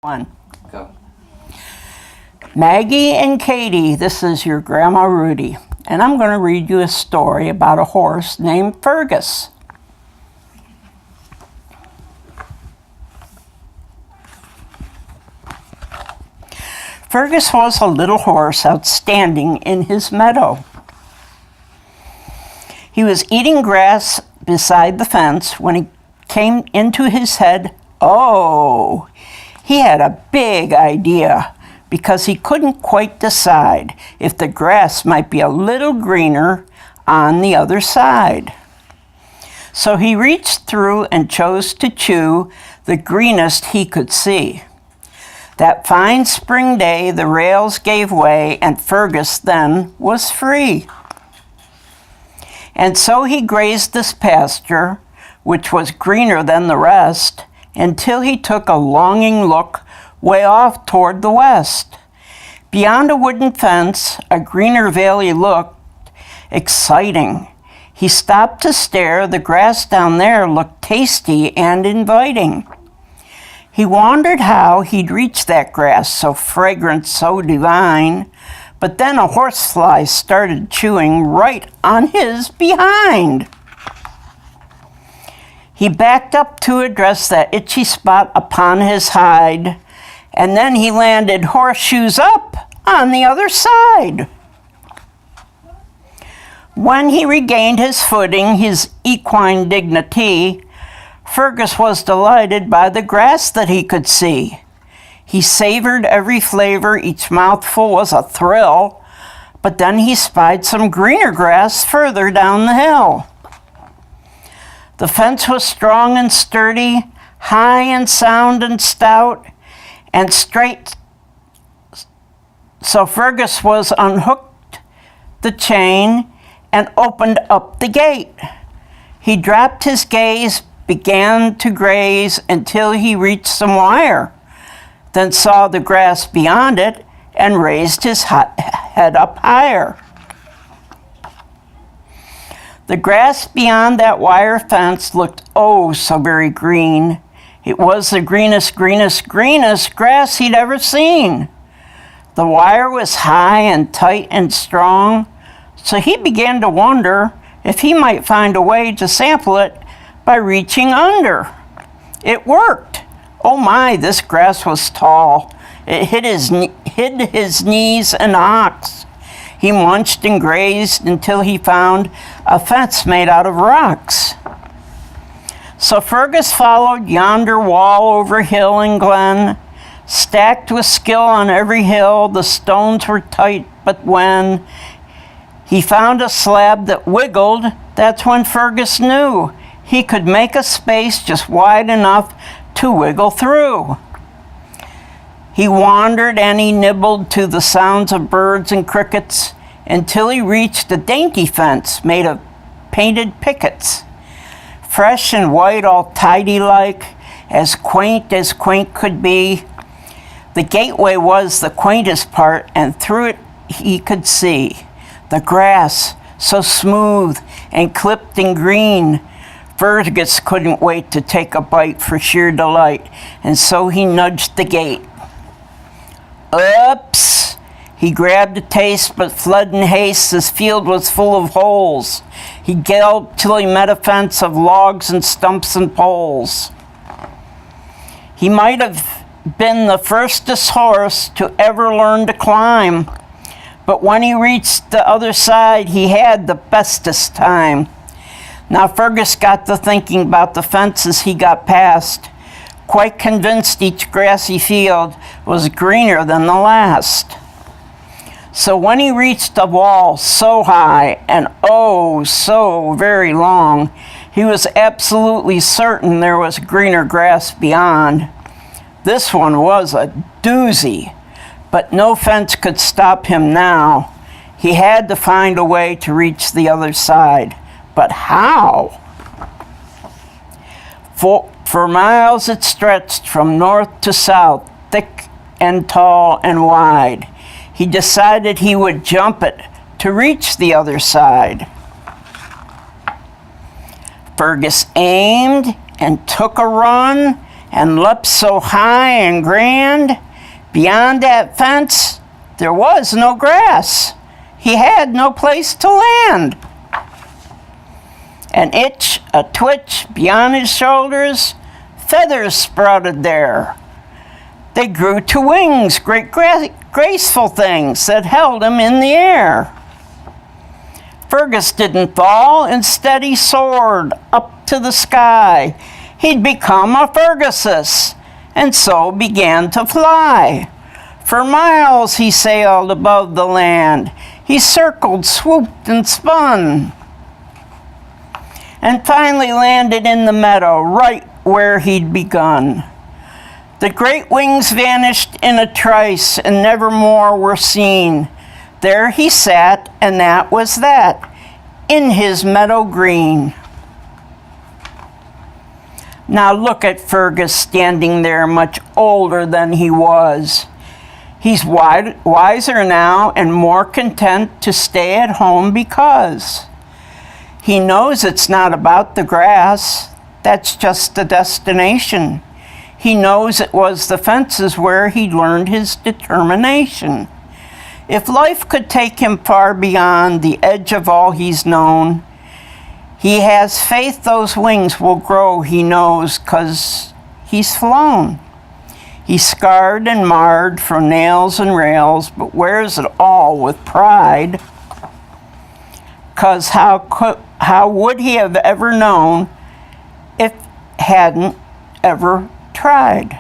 One. Go. Maggie and Katie, this is your Grandma Rudy, and I'm going to read you a story about a horse named Fergus. Fergus was a little horse outstanding in his meadow. He was eating grass beside the fence when he came into his head, oh, he had a big idea because he couldn't quite decide if the grass might be a little greener on the other side. So he reached through and chose to chew the greenest he could see. That fine spring day, the rails gave way, and Fergus then was free. And so he grazed this pasture, which was greener than the rest, until he took a longing look way off toward the west. Beyond a wooden fence, a greener valley looked exciting. He stopped to stare. The grass down there looked tasty and inviting. He wondered how he'd reach that grass so fragrant, so divine, but then a horsefly started chewing right on his behind. He backed up to address that itchy spot upon his hide, and then he landed horseshoes up on the other side. When he regained his footing, his equine dignity, Fergus was delighted by the grass that he could see. He savored every flavor, each mouthful was a thrill, but then he spied some greener grass further down the hill. The fence was strong and sturdy, high and sound and stout, and straight. So Fergus was unhooked the chain and opened up the gate. He dropped his gaze, began to graze until he reached some wire, then saw the grass beyond it and raised his head up higher. The grass beyond that wire fence looked oh so very green. It was the greenest grass he'd ever seen. The wire was high and tight and strong, so he began to wonder if he might find a way to sample it by reaching under. It worked. Oh my, this grass was tall. It hid his knees and hocks. He munched and grazed until he found a fence made out of rocks. So Fergus followed yonder wall over hill and glen, stacked with skill on every hill. The stones were tight, but when he found a slab that wiggled, that's when Fergus knew he could make a space just wide enough to wiggle through. He wandered and he nibbled to the sounds of birds and crickets until he reached a dainty fence made of painted pickets. Fresh and white, all tidy-like, as quaint could be. The gateway was the quaintest part, and through it he could see the grass so smooth and clipped and green. Fergus couldn't wait to take a bite for sheer delight, and so he nudged the gate. Oops! He grabbed a taste, but fled in haste. His field was full of holes. He galloped till he met a fence of logs and stumps and poles. He might have been the firstest horse to ever learn to climb, but when he reached the other side, he had the bestest time. Now Fergus got to thinking about the fences he got past, quite convinced each grassy field was greener than the last. So when he reached a wall so high and oh so very long, he was absolutely certain there was greener grass beyond. This one was a doozy, but no fence could stop him now. He had to find a way to reach the other side. But how? For miles it stretched from north to south, thick and tall and wide. He decided he would jump it to reach the other side. Fergus aimed and took a run. and leapt so high and grand. Beyond that fence, there was no grass. He had no place to land. An itch, a twitch beyond his shoulders, feathers sprouted there. They grew to wings, great graceful things that held him in the air. Fergus didn't fall, instead he soared up to the sky. He'd become a Fergusus, and so began to fly. For miles he sailed above the land. He circled, swooped, and spun, and finally landed in the meadow, right where he'd begun. The great wings vanished in a trice, and never more were seen. There he sat, and that was that, in his meadow green. Now look at Fergus standing there, much older than he was. He's wiser now and more content to stay at home because he knows it's not about the grass. That's just the destination. He knows it was the fences where he learned his determination. If life could take him far beyond the edge of all he's known, he has faith those wings will grow, he knows, 'cause he's flown. He's scarred and marred from nails and rails, but wears it all with pride. 'Cause how would he have ever known if hadn't ever tried?